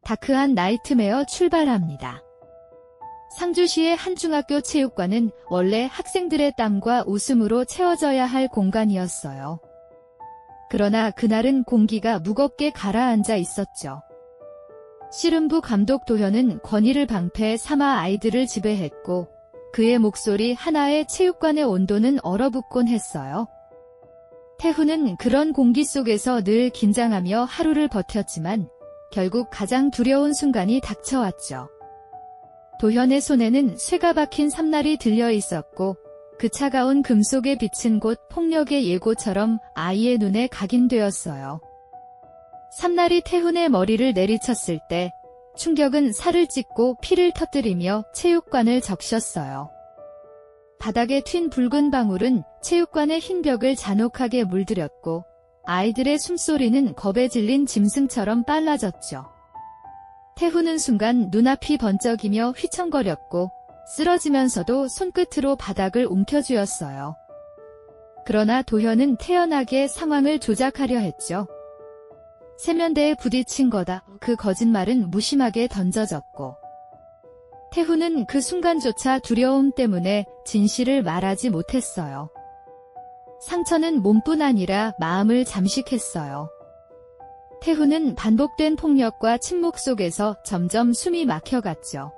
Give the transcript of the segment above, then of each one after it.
다크한 나이트메어 출발합니다. 상주시의 한 중학교 체육관은 원래 학생들의 땀과 웃음으로 채워져야 할 공간이었어요. 그러나 그날은 공기가 무겁게 가라앉아 있었죠. 씨름부 감독 도현은 권위를 방패 삼아 아이들을 지배했고 그의 목소리 하나에 체육관의 온도는 얼어붙곤 했어요. 태훈은 그런 공기 속에서 늘 긴장하며 하루를 버텼지만 결국 가장 두려운 순간이 닥쳐왔죠. 도현의 손에는 쇠가 박힌 삼날이 들려 있었고 그 차가운 금속의 빛은 곧 폭력의 예고처럼 아이의 눈에 각인되었어요. 삼날이 태훈의 머리를 내리쳤을 때 충격은 살을 찢고 피를 터뜨리며 체육관을 적셨어요. 바닥에 튄 붉은 방울은 체육관의 흰 벽을 잔혹하게 물들였고 아이들의 숨소리는 겁에 질린 짐승처럼 빨라졌죠. 태훈은 순간 눈앞이 번쩍이며 휘청거렸고 쓰러지면서도 손끝으로 바닥을 움켜쥐었어요. 그러나 도현은 태연하게 상황을 조작하려 했죠. 세면대에 부딪힌 거다. 그 거짓말은 무심하게 던져졌고 태훈은 그 순간조차 두려움 때문에 진실을 말하지 못했어요. 상처는 몸뿐 아니라 마음을 잠식했어요. 태훈은 반복된 폭력과 침묵 속에서 점점 숨이 막혀갔죠.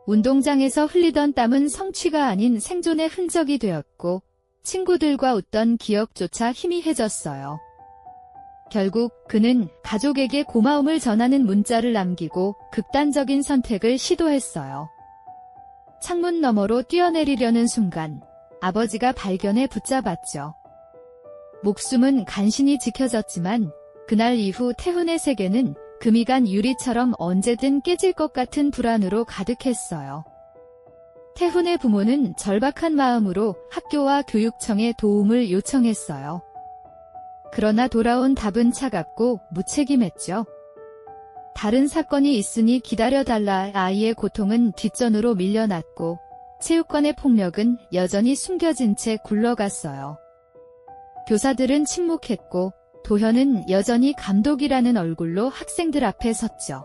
운동장에서 흘리던 땀은 성취가 아닌 생존의 흔적이 되었고 친구들과 웃던 기억조차 희미해졌어요. 결국 그는 가족에게 고마움을 전하는 문자를 남기고 극단적인 선택을 시도했어요. 창문 너머로 뛰어내리려는 순간 아버지가 발견해 붙잡았죠. 목숨은 간신히 지켜졌지만 그날 이후 태훈의 세계는 금이 간 유리처럼 언제든 깨질 것 같은 불안으로 가득했어요. 태훈의 부모는 절박한 마음으로 학교와 교육청에 도움을 요청했어요. 그러나 돌아온 답은 차갑고 무책임했죠. 다른 사건이 있으니 기다려달라. 아이의 고통은 뒷전으로 밀려났고 체육관의 폭력은 여전히 숨겨진 채 굴러갔어요. 교사들은 침묵했고 도현은 여전히 감독이라는 얼굴로 학생들 앞에 섰죠.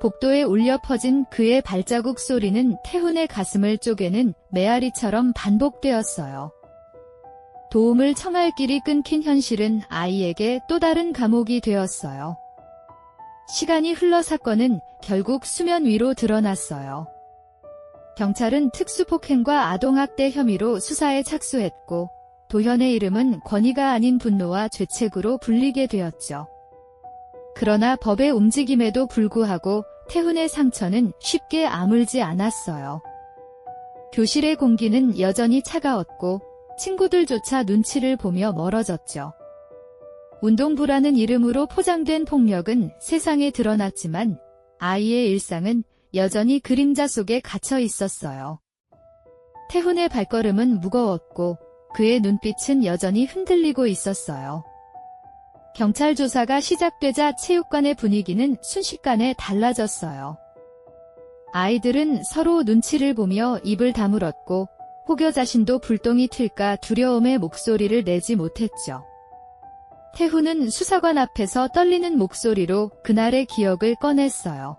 복도에 울려 퍼진 그의 발자국 소리는 태훈의 가슴을 쪼개는 메아리처럼 반복되었어요. 도움을 청할 길이 끊긴 현실은 아이에게 또 다른 감옥이 되었어요. 시간이 흘러 사건은 결국 수면 위로 드러났어요. 경찰은 특수폭행과 아동학대 혐의로 수사에 착수했고 도현의 이름은 권위가 아닌 분노와 죄책으로 불리게 되었죠. 그러나 법의 움직임에도 불구하고 태훈의 상처는 쉽게 아물지 않았어요. 교실의 공기는 여전히 차가웠고 친구들조차 눈치를 보며 멀어졌죠. 운동부라는 이름으로 포장된 폭력은 세상에 드러났지만 아이의 일상은 여전히 그림자 속에 갇혀 있었어요. 태훈의 발걸음은 무거웠고 그의 눈빛은 여전히 흔들리고 있었어요. 경찰 조사가 시작되자 체육관의 분위기는 순식간에 달라졌어요. 아이들은 서로 눈치를 보며 입을 다물었고 혹여 자신도 불똥이 튈까 두려움의 목소리를 내지 못했죠. 태훈은 수사관 앞에서 떨리는 목소리로 그날의 기억을 꺼냈어요.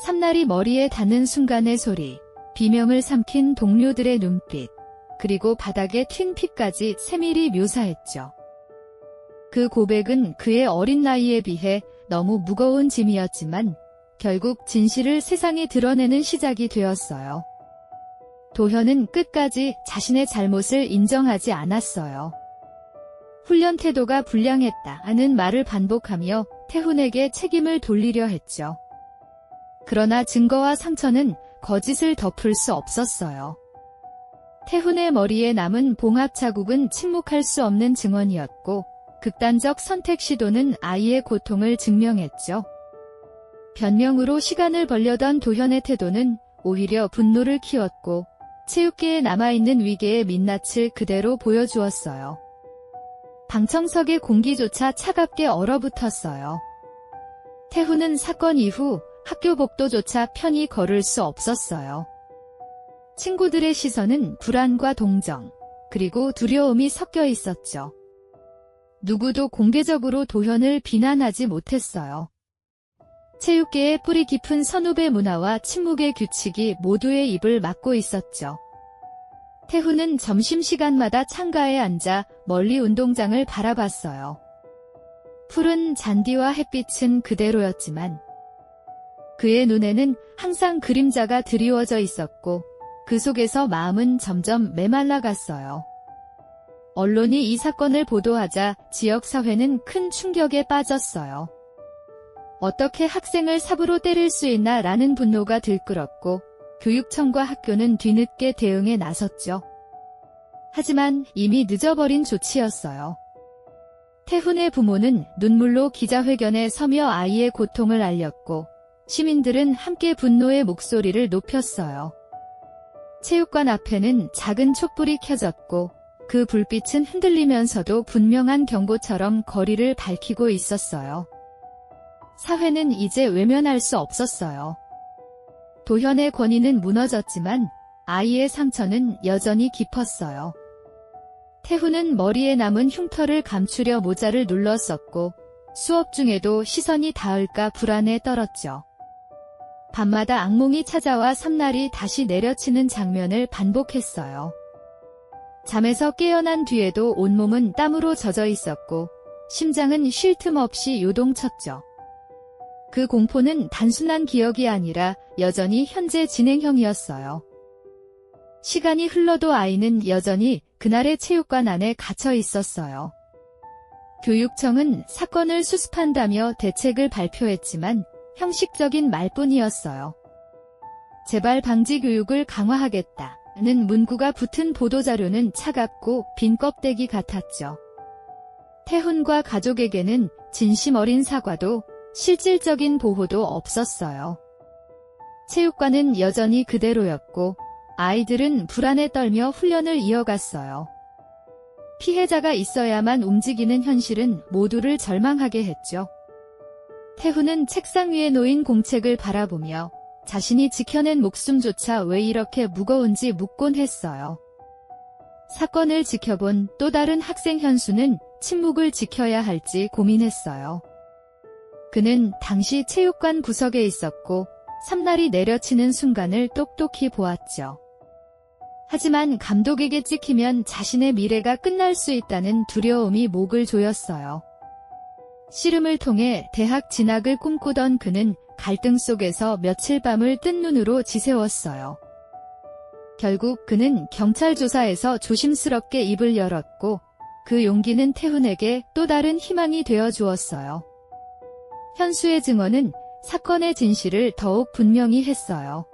삼날이 머리에 닿는 순간의 소리, 비명을 삼킨 동료들의 눈빛, 그리고 바닥에 튄 피까지 세밀히 묘사했죠. 그 고백은 그의 어린 나이에 비해 너무 무거운 짐이었지만 결국 진실을 세상에 드러내는 시작이 되었어요. 도현은 끝까지 자신의 잘못을 인정하지 않았어요. 훈련 태도가 불량했다는 말을 반복하며 태훈에게 책임을 돌리려 했죠. 그러나 증거와 상처는 거짓을 덮을 수 없었어요. 태훈의 머리에 남은 봉합 자국은 침묵할 수 없는 증언이었고 극단적 선택 시도는 아이의 고통을 증명했죠. 변명으로 시간을 벌려던 도현의 태도는 오히려 분노를 키웠고 체육계에 남아있는 위계의 민낯을 그대로 보여주었어요. 방청석의 공기조차 차갑게 얼어붙었어요. 태훈은 사건 이후 학교 복도조차 편히 걸을 수 없었어요. 친구들의 시선은 불안과 동정, 그리고 두려움이 섞여 있었죠. 누구도 공개적으로 도현을 비난하지 못했어요. 체육계의 뿌리 깊은 선후배 문화와 침묵의 규칙이 모두의 입을 막고 있었죠. 태훈은 점심시간마다 창가에 앉아 멀리 운동장을 바라봤어요. 푸른 잔디와 햇빛은 그대로였지만 그의 눈에는 항상 그림자가 드리워져 있었고 그 속에서 마음은 점점 메말라갔어요. 언론이 이 사건을 보도하자 지역사회는 큰 충격에 빠졌어요. 어떻게 학생을 삽으로 때릴 수 있나 라는 분노가 들끓었고 교육청과 학교는 뒤늦게 대응에 나섰죠. 하지만 이미 늦어버린 조치였어요. 태훈의 부모는 눈물로 기자회견에 서며 아이의 고통을 알렸고 시민들은 함께 분노의 목소리를 높였어요. 체육관 앞에는 작은 촛불이 켜졌고 그 불빛은 흔들리면서도 분명한 경고처럼 거리를 밝히고 있었어요. 사회는 이제 외면할 수 없었어요. 도현의 권위는 무너졌지만 아이의 상처는 여전히 깊었어요. 태훈은 머리에 남은 흉터를 감추려 모자를 눌렀었고 수업 중에도 시선이 닿을까 불안에 떨었죠. 밤마다 악몽이 찾아와 삼날이 다시 내려치는 장면을 반복했어요. 잠에서 깨어난 뒤에도 온몸은 땀으로 젖어 있었고 심장은 쉴 틈 없이 요동쳤죠. 그 공포는 단순한 기억이 아니라 여전히 현재 진행형이었어요. 시간이 흘러도 아이는 여전히 그날의 체육관 안에 갇혀 있었어요. 교육청은 사건을 수습한다며 대책을 발표했지만 형식적인 말뿐이었어요. 재발 방지 교육을 강화하겠다는 문구가 붙은 보도자료는 차갑고 빈 껍데기 같았죠. 태훈과 가족에게는 진심 어린 사과도 실질적인 보호도 없었어요. 체육관은 여전히 그대로였고 아이들은 불안에 떨며 훈련을 이어갔어요. 피해자가 있어야만 움직이는 현실은 모두를 절망하게 했죠. 태훈은 책상 위에 놓인 공책을 바라보며 자신이 지켜낸 목숨조차 왜 이렇게 무거운지 묻곤 했어요. 사건을 지켜본 또 다른 학생 현수는 침묵을 지켜야 할지 고민했어요. 그는 당시 체육관 구석에 있었고 삼날이 내려치는 순간을 똑똑히 보았죠. 하지만 감독에게 찍히면 자신의 미래가 끝날 수 있다는 두려움이 목을 조였어요. 씨름을 통해 대학 진학을 꿈꾸던 그는 갈등 속에서 며칠 밤을 뜬 눈으로 지새웠어요. 결국 그는 경찰 조사에서 조심스럽게 입을 열었고 그 용기는 태훈에게 또 다른 희망이 되어 주었어요. 현수의 증언은 사건의 진실을 더욱 분명히 했어요.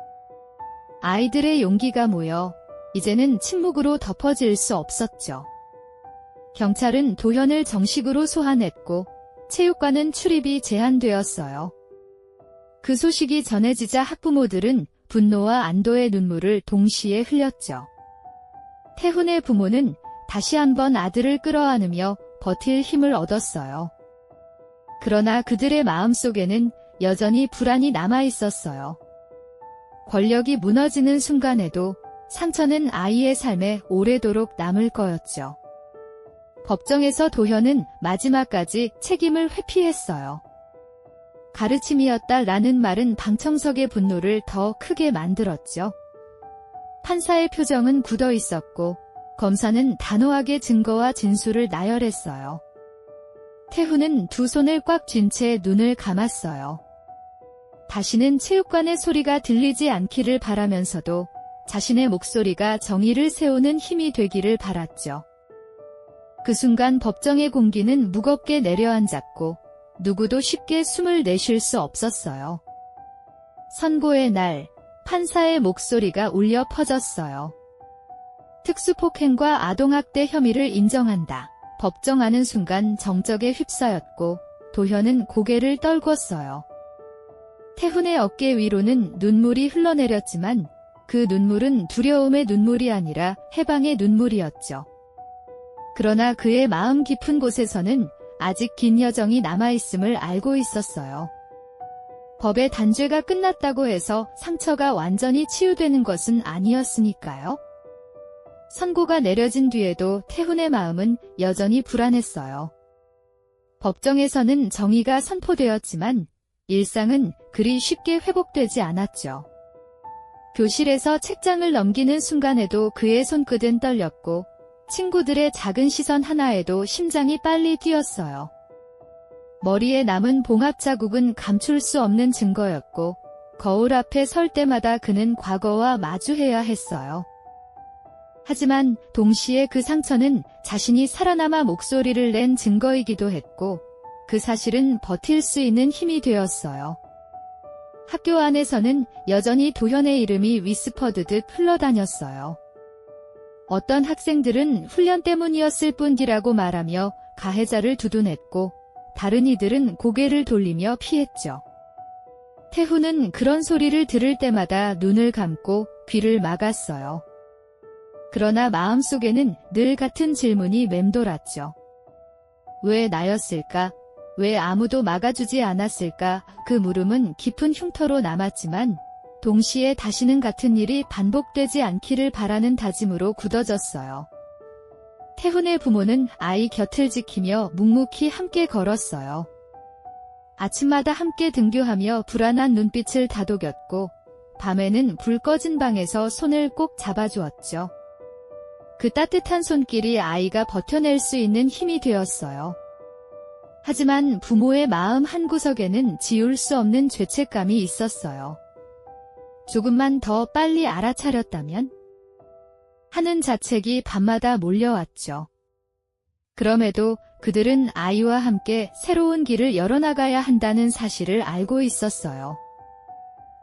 아이들의 용기가 모여 이제는 침묵으로 덮어질 수 없었죠. 경찰은 도현을 정식으로 소환했고 체육관은 출입이 제한되었어요. 그 소식이 전해지자 학부모들은 분노와 안도의 눈물을 동시에 흘렸죠. 태훈의 부모는 다시 한번 아들을 끌어안으며 버틸 힘을 얻었어요. 그러나 그들의 마음속에는 여전히 불안이 남아있었어요. 권력이 무너지는 순간에도 상처는 아이의 삶에 오래도록 남을 거였죠. 법정에서 도현은 마지막까지 책임을 회피했어요. 가르침이었다라는 말은 방청석의 분노를 더 크게 만들었죠. 판사의 표정은 굳어 있었고 검사는 단호하게 증거와 진술을 나열했어요. 태훈은 두 손을 꽉 쥔 채 눈을 감았어요. 다시는 체육관의 소리가 들리지 않기를 바라면서도 자신의 목소리가 정의를 세우는 힘이 되기를 바랐죠. 그 순간 법정의 공기는 무겁게 내려앉았고 누구도 쉽게 숨을 내쉴 수 없었어요. 선고의 날, 판사의 목소리가 울려 퍼졌어요. 특수폭행과 아동학대 혐의를 인정한다. 법정하는 순간 정적에 휩싸였고 도현은 고개를 떨궜어요. 태훈의 어깨 위로는 눈물이 흘러내렸지만 그 눈물은 두려움의 눈물이 아니라 해방의 눈물이었죠. 그러나 그의 마음 깊은 곳에서는 아직 긴 여정이 남아있음을 알고 있었어요. 법의 단죄가 끝났다고 해서 상처가 완전히 치유되는 것은 아니었으니까요. 선고가 내려진 뒤에도 태훈의 마음은 여전히 불안했어요. 법정에서는 정의가 선포되었지만 일상은 그리 쉽게 회복되지 않았죠. 교실에서 책장을 넘기는 순간에도 그의 손끝은 떨렸고 친구들의 작은 시선 하나에도 심장이 빨리 뛰었어요. 머리에 남은 봉합 자국은 감출 수 없는 증거였고 거울 앞에 설 때마다 그는 과거와 마주해야 했어요. 하지만 동시에 그 상처는 자신이 살아남아 목소리를 낸 증거이기도 했고 그 사실은 버틸 수 있는 힘이 되었어요. 학교 안에서는 여전히 도현의 이름이 위스퍼드듯 흘러다녔어요. 어떤 학생들은 훈련 때문이었을 뿐이라고 말하며 가해자를 두둔했고 다른 이들은 고개를 돌리며 피했죠. 태훈은 그런 소리를 들을 때마다 눈을 감고 귀를 막았어요. 그러나 마음속에는 늘 같은 질문이 맴돌았죠. 왜 나였을까? 왜 아무도 막아주지 않았을까? 그 물음은 깊은 흉터로 남았지만 동시에 다시는 같은 일이 반복되지 않기를 바라는 다짐으로 굳어졌어요. 태훈의 부모는 아이 곁을 지키며 묵묵히 함께 걸었어요. 아침마다 함께 등교하며 불안한 눈빛을 다독였고 밤에는 불 꺼진 방에서 손을 꼭 잡아주었죠. 그 따뜻한 손길이 아이가 버텨낼 수 있는 힘이 되었어요. 하지만 부모의 마음 한구석에는 지울 수 없는 죄책감이 있었어요. 조금만 더 빨리 알아차렸다면? 하는 자책이 밤마다 몰려왔죠. 그럼에도 그들은 아이와 함께 새로운 길을 열어나가야 한다는 사실을 알고 있었어요.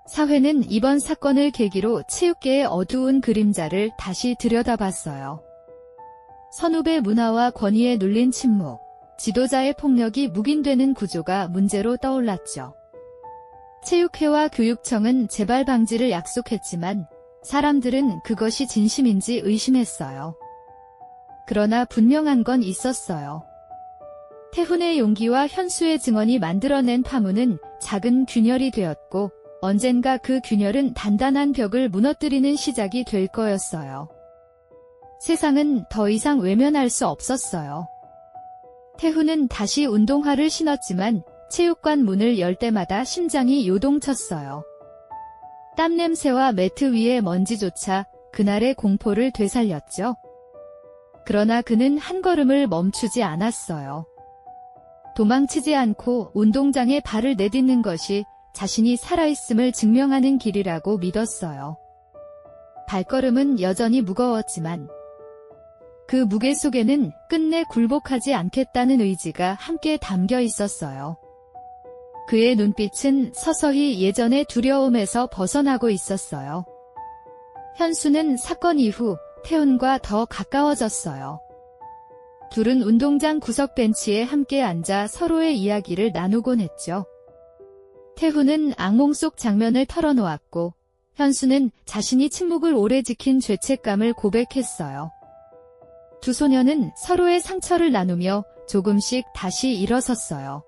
사회는 이번 사건을 계기로 체육계의 어두운 그림자를 다시 들여다봤어요. 선후배 문화와 권위에 눌린 침묵, 지도자의 폭력이 묵인되는 구조가 문제로 떠올랐죠. 체육회와 교육청은 재발 방지를 약속했지만 사람들은 그것이 진심인지 의심했어요. 그러나 분명한 건 있었어요. 태훈의 용기와 현수의 증언이 만들어낸 파문은 작은 균열이 되었고 언젠가 그 균열은 단단한 벽을 무너뜨리는 시작이 될 거였어요. 세상은 더 이상 외면할 수 없었어요. 태훈은 다시 운동화를 신었지만 체육관 문을 열 때마다 심장이 요동쳤어요. 땀 냄새와 매트 위의 먼지조차 그날의 공포를 되살렸죠. 그러나 그는 한 걸음을 멈추지 않았어요. 도망치지 않고 운동장에 발을 내딛는 것이 자신이 살아있음을 증명하는 길이라고 믿었어요. 발걸음은 여전히 무거웠지만 그 무게 속에는 끝내 굴복하지 않겠다는 의지가 함께 담겨 있었어요. 그의 눈빛은 서서히 예전의 두려움에서 벗어나고 있었어요. 현수는 사건 이후 태훈과 더 가까워졌어요. 둘은 운동장 구석 벤치에 함께 앉아 서로의 이야기를 나누곤 했죠. 태훈은 악몽 속 장면을 털어놓았고 현수는 자신이 침묵을 오래 지킨 죄책감을 고백했어요. 두 소녀는 서로의 상처를 나누며 조금씩 다시 일어섰어요.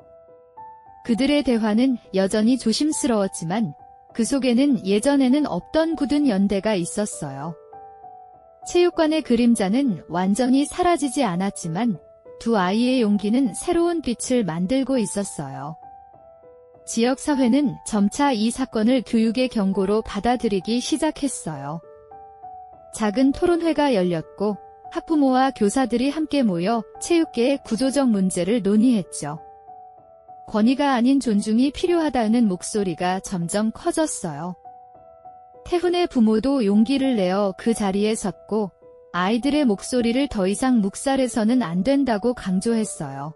그들의 대화는 여전히 조심스러웠지만 그 속에는 예전에는 없던 굳은 연대가 있었어요. 체육관의 그림자는 완전히 사라지지 않았지만 두 아이의 용기는 새로운 빛을 만들고 있었어요. 지역사회는 점차 이 사건을 교육의 경고로 받아들이기 시작했어요. 작은 토론회가 열렸고 학부모와 교사들이 함께 모여 체육계의 구조적 문제를 논의했죠. 권위가 아닌 존중이 필요하다는 목소리가 점점 커졌어요. 태훈의 부모도 용기를 내어 그 자리에 섰고 아이들의 목소리를 더 이상 묵살해서는 안 된다고 강조했어요.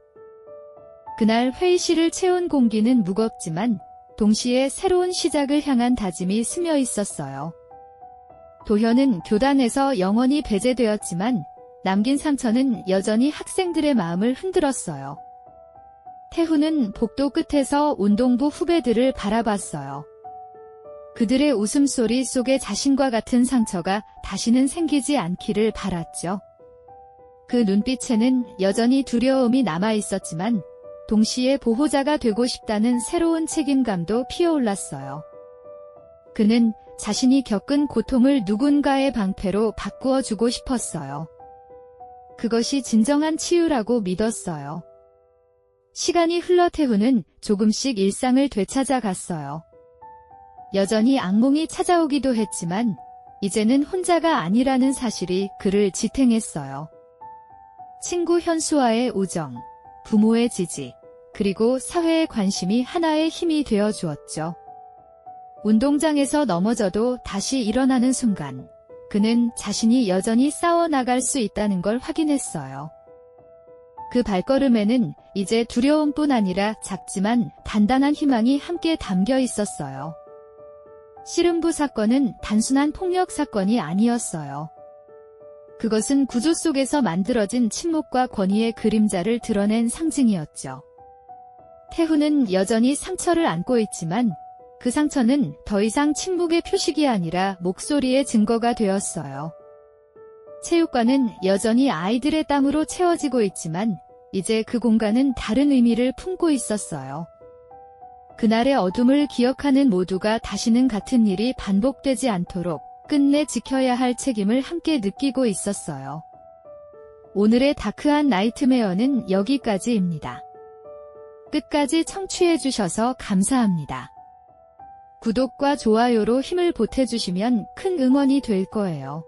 그날 회의실을 채운 공기는 무겁지만 동시에 새로운 시작을 향한 다짐이 스며 있었어요. 도현은 교단에서 영원히 배제되었지만 남긴 상처는 여전히 학생들의 마음을 흔들었어요. 태훈은 복도 끝에서 운동부 후배들을 바라봤어요. 그들의 웃음소리 속에 자신과 같은 상처가 다시는 생기지 않기를 바랐죠. 그 눈빛에는 여전히 두려움이 남아있었지만 동시에 보호자가 되고 싶다는 새로운 책임감도 피어올랐어요. 그는 자신이 겪은 고통을 누군가의 방패로 바꾸어 주고 싶었어요. 그것이 진정한 치유라고 믿었어요. 시간이 흘러 태훈은 조금씩 일상을 되찾아 갔어요. 여전히 악몽이 찾아오기도 했지만 이제는 혼자가 아니라는 사실이 그를 지탱했어요. 친구 현수와의 우정, 부모의 지지, 그리고 사회의 관심이 하나의 힘이 되어 주었죠. 운동장에서 넘어져도 다시 일어나는 순간, 그는 자신이 여전히 싸워나갈 수 있다는 걸 확인했어요. 그 발걸음에는 이제 두려움뿐 아니라 작지만 단단한 희망이 함께 담겨 있었어요. 씨름부 사건은 단순한 폭력 사건이 아니었어요. 그것은 구조 속에서 만들어진 침묵과 권위의 그림자를 드러낸 상징이었죠. 태훈은 여전히 상처를 안고 있지만 그 상처는 더 이상 침묵의 표식이 아니라 목소리의 증거가 되었어요. 체육관은 여전히 아이들의 땀으로 채워지고 있지만 이제 그 공간은 다른 의미를 품고 있었어요. 그날의 어둠을 기억하는 모두가 다시는 같은 일이 반복되지 않도록 끝내 지켜야 할 책임을 함께 느끼고 있었어요. 오늘의 다크한 나이트메어는 여기까지입니다. 끝까지 청취해주셔서 감사합니다. 구독과 좋아요로 힘을 보태주시면 큰 응원이 될 거예요.